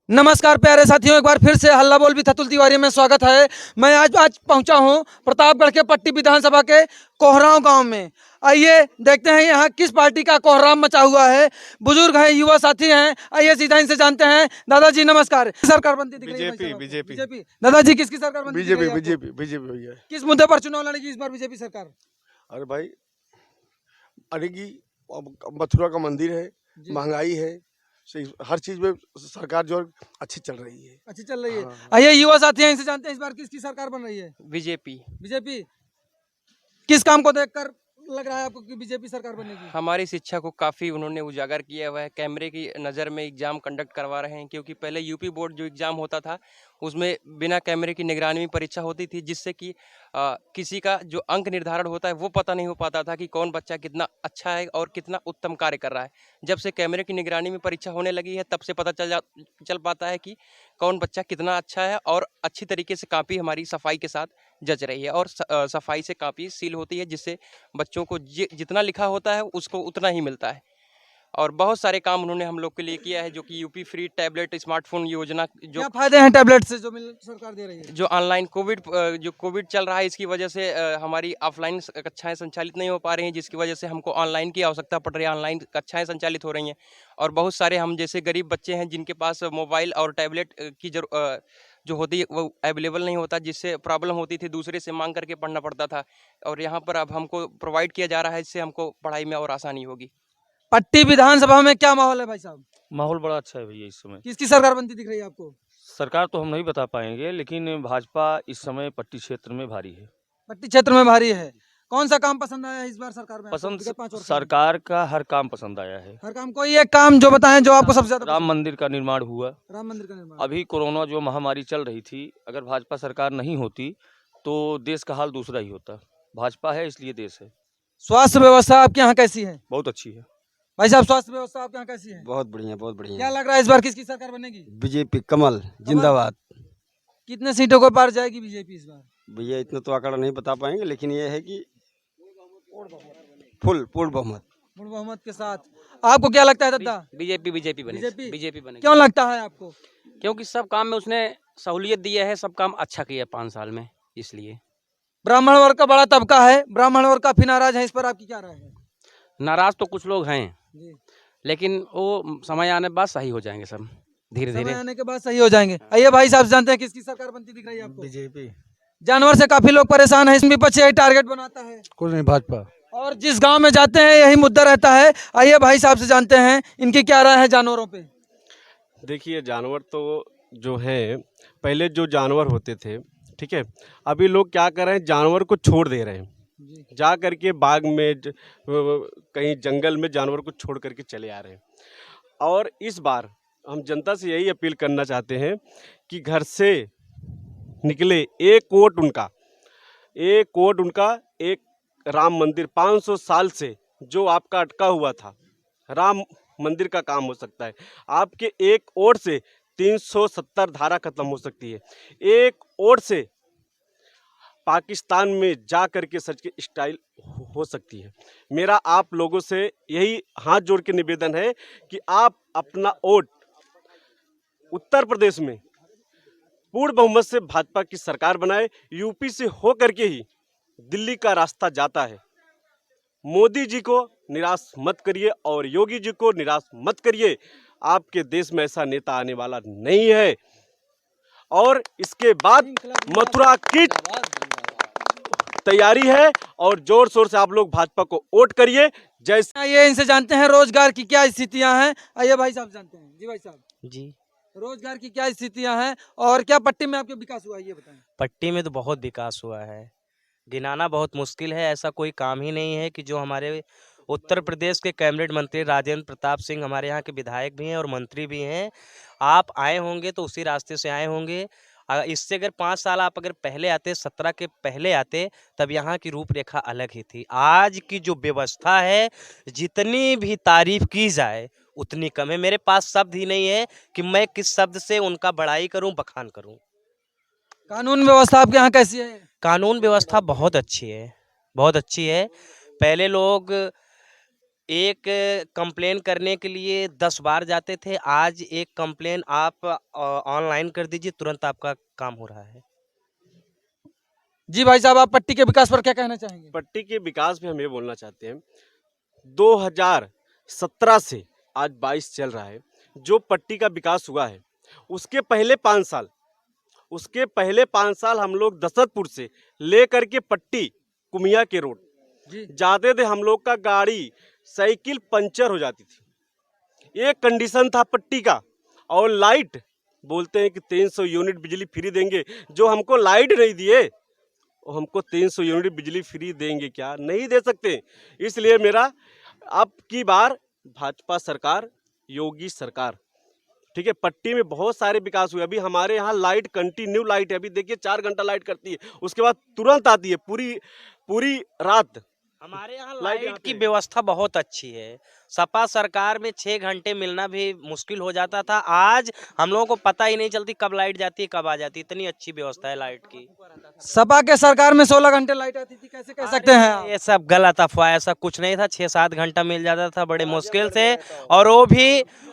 नमस्कार प्यारे साथियों, एक बार फिर से हल्ला बोल भी अतुल तिवारी में स्वागत है। मैं आज पहुंचा हूं प्रतापगढ़ के पट्टी विधानसभा के कोहराव गांव में। आइए देखते हैं यहाँ किस पार्टी का कोहराम मचा हुआ है। बुजुर्ग हैं, युवा साथी हैं, आइए सीधा इनसे जानते हैं। दादाजी नमस्कार। सरकार बनती दिख रही है? BJP BJP BJP. दादाजी किसकी सरकार बनती दिख रही बीजेपी है आपको? बीजेपी बीजेपी भैया। किस मुद्दे पर चुनाव लड़ेगी इस बार बीजेपी सरकार? अरे भाई, अरे की मथुरा का मंदिर है, जी। महंगाई है, हर चीज में सरकार जो अच्छी चल रही है। अच्छी चल रही है। हाँ। आइए युवा साथी हैं, इनसे जानते हैं इस बार किसकी सरकार बन रही है? बीजेपी। बीजेपी। किस काम को देखकर लग रहा है आपको कि बीजेपी सरकार बनेगी? हमारी शिक्षा को काफ़ी उन्होंने उजागर किया हुआ है। कैमरे की नज़र में एग्ज़ाम कंडक्ट करवा रहे हैं, क्योंकि पहले यूपी बोर्ड जो एग्ज़ाम होता था उसमें बिना कैमरे की निगरानी में परीक्षा होती थी, जिससे कि किसी का जो अंक निर्धारण होता है वो पता नहीं हो पाता था कि कौन बच्चा कितना अच्छा है और कितना उत्तम कार्य कर रहा है। जब से कैमरे की निगरानी में परीक्षा होने लगी है, तब से पता चल पाता है कि कौन बच्चा कितना अच्छा है, और अच्छी तरीके से कापी हमारी सफाई के साथ जच रही है, और सफाई से कापी सील होती है, जिससे बच्चों को जितना लिखा होता है उसको उतना ही मिलता है। और बहुत सारे काम उन्होंने हम लोग के लिए किया है, जो कि यूपी फ्री टैबलेट स्मार्टफोन योजना, जो क्या फायदे हैं टैबलेट से जो सरकार दे रही है? जो ऑनलाइन जो कोविड चल रहा है, इसकी वजह से हमारी ऑफलाइन कक्षाएं संचालित नहीं हो पा रही हैं, जिसकी वजह से हमको ऑनलाइन की आवश्यकता पड़ रही है। ऑनलाइन कक्षाएं संचालित हो रही हैं, और बहुत सारे हम जैसे गरीब बच्चे हैं जिनके पास मोबाइल और टैबलेट की जो होती है वो अवेलेबल नहीं होता, जिससे प्रॉब्लम होती थी, दूसरे से मांग करके पढ़ना पड़ता था। और यहाँ पर अब हमको प्रोवाइड किया जा रहा है, इससे हमको पढ़ाई में और आसानी होगी। पट्टी विधानसभा में क्या माहौल है भाई साहब? माहौल बड़ा अच्छा है भैया इस समय। किसकी सरकार बनती दिख रही है आपको? सरकार तो हम नहीं बता पाएंगे, लेकिन भाजपा इस समय पट्टी क्षेत्र में भारी है। पट्टी क्षेत्र में भारी है। कौन सा काम पसंद आया इस बार सरकार में आपको? पसंद विगत 5 वर्ष में। सरकार का हर काम पसंद आया है। हर काम, कोई एक काम जो बताएं जो आपको सबसे ज्यादा राम पसंद मंदिर का निर्माण हुआ। है? राम मंदिर का निर्माण। अभी कोरोना जो महामारी चल रही थी, अगर भाजपा सरकार नहीं होती तो देश का हाल दूसरा ही होता। भाजपा है इसलिए देश है। स्वास्थ्य व्यवस्था आपके यहाँ कैसी है बहुत अच्छी है। भाई साहब? स्वास्थ्य व्यवस्था आपके यहाँ कैसी है? बहुत बढ़िया, बहुत बढ़िया। क्या लग रहा है इस बार किसकी सरकार बनेगी? बीजेपी कमल जिंदाबाद। कितने सीटों को पार जाएगी बीजेपी इस बार? भैया इतना तो आंकड़ा नहीं बता पाएंगे, लेकिन ये है कि पूर्ण बहुमत। पूर्ण बहुमत के साथ। आपको क्या लगता है दादा? बीजेपी बीजेपी बनेगी। बीजेपी? बीजेपी बनेगी, क्यों लगता है आपको? क्योंकि सब काम में उसने सहूलियत दी है, सब काम अच्छा किया है 5 साल में, इसलिए। ब्राह्मण वर्ग का बड़ा तबका है, ब्राह्मण वर्ग काफी नाराज है, इस पर आपकी क्या राय है? नाराज तो कुछ लोग हैं, जी। लेकिन वो समय आने के बाद सही हो जाएंगे सब, धीरे समय धीरे। आने के बाद सही हो जाएंगे। आइए भाई साहब जानते हैं किसकी सरकार बनती दिख रही है आपको? बीजेपी। जानवर से काफी लोग परेशान हैं, विपक्ष यही टारगेट बनाता है, कुछ नहीं, भाजपा। और जिस गांव में जाते हैं यही मुद्दा रहता है। आइए भाई साहब से जानते हैं इनकी क्या राय है जानवरों पे। देखिए, जानवर तो जो है, पहले जो जानवर होते थे, ठीक है, अभी लोग क्या कर रहे हैं, जानवर को छोड़ दे रहे हैं। जा करके बाग में कहीं जंगल में जानवर को छोड़ करके चले आ रहे हैं। और इस बार हम जनता से यही अपील करना चाहते हैं कि घर से निकले एक वोट उनका एक राम मंदिर 500 साल से जो आपका अटका हुआ था, राम मंदिर का काम हो सकता है। आपके एक वोट से 370 धारा खत्म हो सकती है। एक वोट से पाकिस्तान में जा करके सच के स्टाइल हो सकती है। मेरा आप लोगों से यही हाथ जोड़ के निवेदन है कि आप अपना वोट उत्तर प्रदेश में पूर्ण बहुमत से भाजपा की सरकार बनाए। यूपी से हो करके ही दिल्ली का रास्ता जाता है। मोदी जी को निराश मत करिए और योगी जी को निराश मत करिए। आपके देश में ऐसा नेता आने वाला नहीं है। और इसके बाद मथुरा की तैयारी है, और जोर शोर से आप लोग भाजपा को वोट करिए। जैसे ये इनसे जानते हैं रोजगार की क्या स्थितियां हैं। आइए भाई साहब जानते हैं। जी भाई साहब, जी, रोजगार की क्या स्थितियां हैं और क्या पट्टी में आपके विकास हुआ है ये बताएं। पट्टी में तो बहुत विकास हुआ है, गिनाना बहुत मुश्किल है। ऐसा कोई काम ही नहीं है कि जो हमारे उत्तर प्रदेश के कैबिनेट मंत्री राजेंद्र प्रताप सिंह हमारे यहाँ के विधायक भी हैं और मंत्री भी हैं। आप आए होंगे तो उसी रास्ते से आए होंगे। इससे अगर 5 साल आप अगर पहले आते, 17 के पहले आते, तब यहाँ की रूपरेखा अलग ही थी। आज की जो व्यवस्था है, जितनी भी तारीफ की जाए उतनी कम है। मेरे पास शब्द ही नहीं है कि मैं किस शब्द से उनका बड़ाई करूं, बखान करूं। कानून व्यवस्था आपके यहाँ कैसी है? कानून व्यवस्था बहुत अच्छी है, बहुत अच्छी है। पहले लोग एक कंप्लेन करने के लिए 10 बार जाते थे, आज एक कंप्लेन आप ऑनलाइन कर दीजिए, तुरंत आपका काम हो रहा है। जी भाई साहब, आप पट्टी के विकास पर क्या कहना चाहेंगे? पट्टी के विकास में हम ये बोलना चाहते हैं, 2017 से आज 22 चल रहा है, जो पट्टी का विकास हुआ है उसके पहले 5 साल हम लोग दशरथपुर से लेकर के पट्टी कुमिया के रोड जी जाते थे, हम लोग का गाड़ी साइकिल पंचर हो जाती थी। एक कंडीशन था पट्टी का, और लाइट बोलते हैं कि 300 यूनिट बिजली फ्री देंगे, जो हमको लाइट नहीं दिए वो हमको 300 यूनिट बिजली फ्री देंगे क्या? नहीं दे सकते। इसलिए मेरा अब की बार भाजपा सरकार, योगी सरकार, ठीक है। पट्टी में बहुत सारे विकास हुए। अभी हमारे यहाँ लाइट कंटिन्यू लाइट है, अभी देखिए 4 घंटा लाइट करती है, उसके बाद तुरंत आती है पूरी रात। हमारे यहाँ लाइट लाइट की आती है। व्यवस्था बहुत अच्छी है। सपा सरकार में 6 घंटे मिलना भी मुश्किल हो जाता था, आज हम लोगों को पता ही नहीं चलती कब लाइट जाती है कब आ जाती है, इतनी अच्छी व्यवस्था है लाइट की। सपा के सरकार में 16 घंटे लाइट आती थी, कैसे कह सकते हैं आप? ये सब गलत अफवाह, ऐसा कुछ नहीं था। 6-7 घंटा मिल जाता था बड़े मुश्किल से, और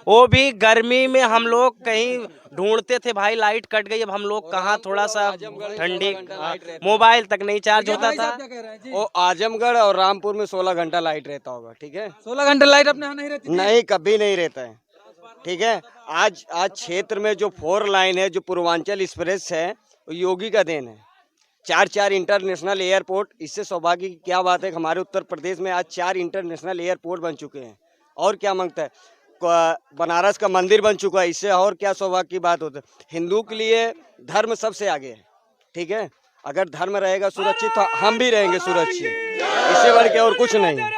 वो भी गर्मी में हम लोग कहीं ढूंढते थे, भाई लाइट कट गई, अब हम लोग कहाँ थोड़ा सा ठंडी, मोबाइल तक नहीं चार्ज होता भाई था। साहब क्या कह रहे हैं जी? वो आजमगढ़ और रामपुर में 16 घंटा लाइट रहता होगा, ठीक है। 16 घंटे लाइट अपने यहाँ नहीं रहती थी? नहीं, कभी नहीं रहता है, ठीक है। आज क्षेत्र में जो 4 लाइन है, जो पूर्वांचल एक्सप्रेस है, वो योगी का देन है। 4 इंटरनेशनल एयरपोर्ट, इससे सौभाग्य की क्या बात है कि हमारे उत्तर प्रदेश में आज 4 इंटरनेशनल एयरपोर्ट बन चुके हैं। और क्या मांगता है? बनारस का मंदिर बन चुका है, इससे और क्या सौभाग्य की बात होती है? हिंदू के लिए धर्म सबसे आगे है, ठीक है। अगर धर्म रहेगा सुरक्षित तो हम भी रहेंगे सुरक्षित, इससे बढ़ के और कुछ नहीं है।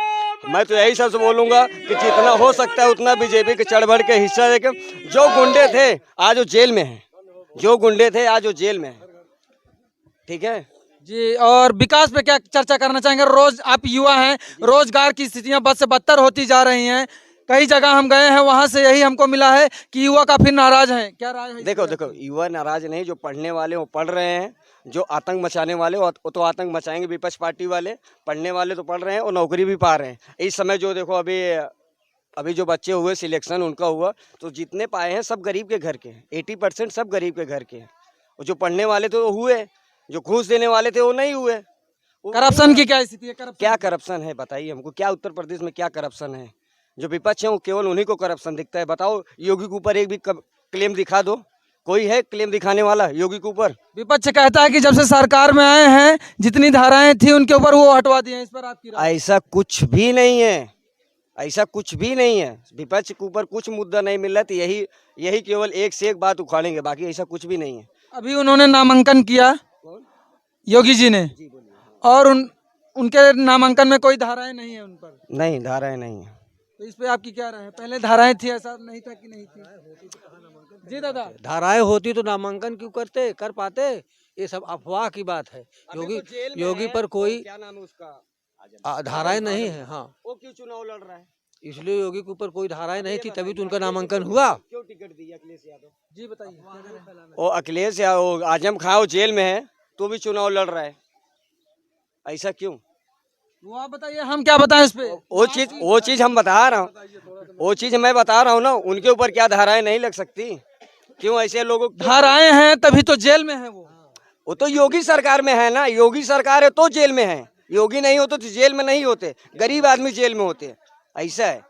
मैं तो यही सबसे बोलूंगा कि जितना हो सकता है उतना बीजेपी के चढ़ बढ़ के हिस्सा देकर, जो गुंडे थे आज वो जेल में हैं, जो गुंडे थे आज वो जेल में हैं, ठीक है जी। और विकास पे क्या चर्चा करना चाहेंगे? रोज आप युवा हैं, रोजगार की स्थितियां बद से बदतर होती जा रही हैं। कई जगह हम गए हैं, वहां से यही हमको मिला है कि युवा काफी नाराज हैं। क्या राय है? देखो युवा नाराज नहीं, जो पढ़ने वाले वो पढ़ रहे हैं, जो आतंक मचाने वाले वो तो आतंक मचाएंगे, विपक्ष पार्टी वाले। पढ़ने वाले तो पढ़ रहे हैं और नौकरी भी पा रहे हैं। इस समय जो देखो अभी जो बच्चे हुए सिलेक्शन उनका हुआ, तो जितने पाए हैं सब गरीब के घर के हैं, 80% सब गरीब के घर के हैं। और जो पढ़ने वाले थे वो हुए, जो घूस देने वाले थे वो नहीं हुए। करप्शन की क्या स्थिति है? क्या करप्शन है बताइए हमको, क्या उत्तर प्रदेश में क्या करप्शन है? जो विपक्ष है वो केवल उन्हीं को करप्शन दिखता है। बताओ योगी के ऊपर एक भी क्लेम दिखा दो, कोई है क्लेम दिखाने वाला योगी के ऊपर? विपक्ष कहता है कि जब से सरकार में आए हैं जितनी धाराएं थी उनके ऊपर वो हटवा दिए हैं। इस पर आपकी राय? ऐसा कुछ भी नहीं है, ऐसा कुछ भी नहीं है। विपक्ष के ऊपर कुछ मुद्दा नहीं मिल रहा, तो यही केवल एक से एक बात उखाड़ेंगे, बाकी ऐसा कुछ भी नहीं है। अभी उन्होंने नामांकन किया, योगी जी ने, और उनके नामांकन में कोई धाराएं नहीं है उन पर? नहीं, धाराएं नहीं है। तो इस पे आपकी क्या राय है? पहले धाराएं थी, ऐसा नहीं था कि नहीं थी? जी दादा। धाराएं होती तो नामांकन क्यों कर पाते? ये सब अफवाह की बात है। योगी पर कोई क्या नाम है उसका? धाराएं नहीं है। हाँ, वो क्यों चुनाव लड़ रहा है? इसलिए योगी के ऊपर कोई धाराएं नहीं थी, तभी तो उनका नामांकन हुआ। क्यों टिकट दिया अखिलेश यादव? जी बताइए। वो अखिलेश यादव, आजम खां वो जेल में है तो भी चुनाव लड़ रहा है, ऐसा क्यों? वो आप बताइए, हम क्या बताएं इस पे? वो चीज हम बता रहा हूँ, वो चीज मैं बता रहा हूँ ना। उनके ऊपर क्या धाराएं नहीं लग सकती? क्यों ऐसे लोगों? धाराएं हैं तभी तो जेल में है वो तो योगी सरकार में है ना, योगी सरकार है तो जेल में है। योगी नहीं होते तो जेल में नहीं होते, गरीब आदमी जेल में होते, ऐसा है।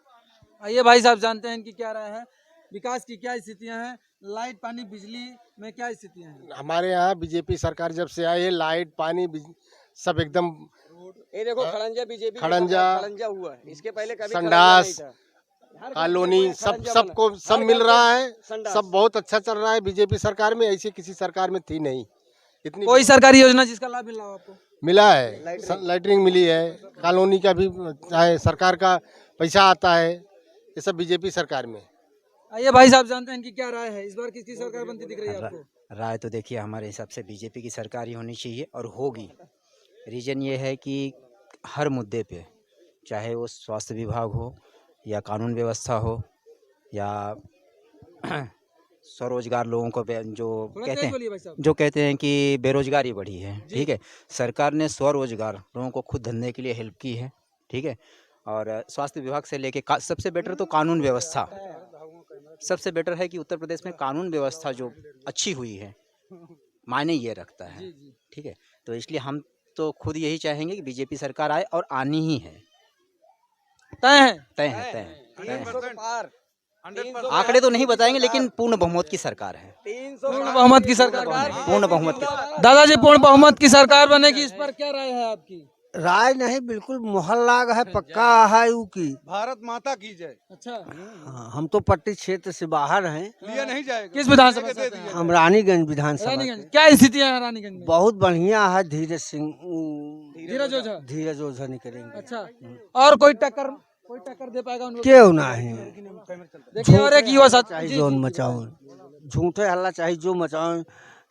आइए भाई साहब, जानते हैं इनकी क्या राय है, विकास की क्या स्थितियां हैं, लाइट पानी बिजली में क्या स्थितियां हैं? हमारे यहाँ बीजेपी सरकार जब से आई है, लाइट पानी सब एकदम, ये देखो खड़ंजा बीजेपी खड़ंजा हुआ है, इसके पहले कभी संडास, खड़ंजा नहीं था। कॉलोनी सबको सब मिल रहा है, सब बहुत अच्छा चल रहा है बीजेपी सरकार में। ऐसी किसी सरकार में थी नहीं इतनी। कोई सरकारी योजना जिसका लाभ मिला हो आपको? मिला है, लाइटनिंग मिली है, कॉलोनी का भी है, सरकार का पैसा आता है, ये सब बीजेपी सरकार में। आइए भाई साहब, जानते हैं इनकी क्या राय है, इस बार किसकी सरकार बनती दिख रही है आपको? राय तो देखिए हमारे हिसाब से बीजेपी की सरकार ही होनी चाहिए और होगी। रीज़न ये है कि हर मुद्दे पे, चाहे वो स्वास्थ्य विभाग हो या कानून व्यवस्था हो या स्वरोजगार, लोगों को जो कहते हैं कि बेरोजगारी बढ़ी है, ठीक है। सरकार ने स्वरोजगार, लोगों को खुद धंधे के लिए हेल्प की है, ठीक है। और स्वास्थ्य विभाग से लेके सबसे बेटर तो कानून व्यवस्था, सबसे बेटर है कि उत्तर प्रदेश में कानून व्यवस्था जो अच्छी हुई है मायने ये रखता है। ठीक है, तो इसलिए हम तो खुद यही चाहेंगे कि बीजेपी सरकार आए और आनी ही है। तय है। तय है, तय है, तय है। आंकड़े तो नहीं बताएंगे लेकिन पूर्ण बहुमत की सरकार है। पूर्ण बहुमत की सरकार। पूर्ण बहुमत की। दादाजी पूर्ण बहुमत की सरकार बनेगी, इस पर क्या राय है आपकी? राय नहीं, बिल्कुल मोहल्ला है, पक्का है ऊ की। भारत माता की जय। अच्छा, हाँ, हम तो पट्टी क्षेत्र से बाहर हैं। लिया नहीं जाएगा। किस विधानसभा से हैं? हम रानीगंज विधानसभा रानीगंज। के। क्या स्थितियां हैं रानीगंज में? बहुत बढ़िया है। धीरज सिंह धीरज ओझा। धीरज ओझा निकलेंगे। अच्छा, और कोई टक्कर दे पाएगा उनको? क्यों नहीं। देखिए और एक युवा साथी। चाहे जी, जोन जी, मचाओ, झूठे हल्ला चाहे जो मचाओ,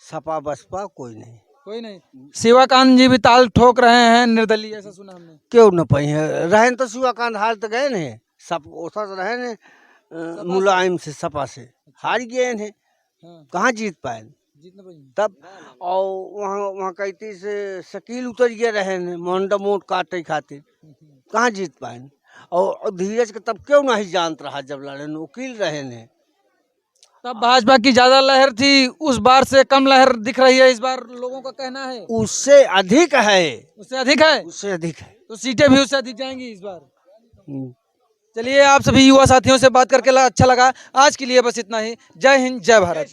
सपा बसपा कोई नहीं। कोई नहीं। शिवाकांत जी भी ताल ठोक रहे हैं निर्दलीय, ऐसा सुना हमने। क्यों न पाई है रहन तो शिवाकांत हार तो गए ने, सब ओसा रहे ने मुलायम से सपा से हार गए ने, हाँ, कहाँ जीत पाए जीतना पाई। तब। और वहाँ कहती से शकील उतर गए रहे ने मोंडा मोट काटे खातिर, कहाँ जीत पाए। और धीरज के तब क्यों नहीं जानत रहा जब लड़े ने, वकील रहे ने। तब भाजपा की ज्यादा लहर थी, उस बार से कम लहर दिख रही है इस बार, लोगों का कहना है। उससे अधिक है, उससे अधिक है, उससे अधिक है। तो सीटें भी उससे अधिक जाएंगी इस बार। चलिए, आप सभी युवा साथियों से बात करके अच्छा लगा। आज के लिए बस इतना ही। जय हिंद, जय भारत।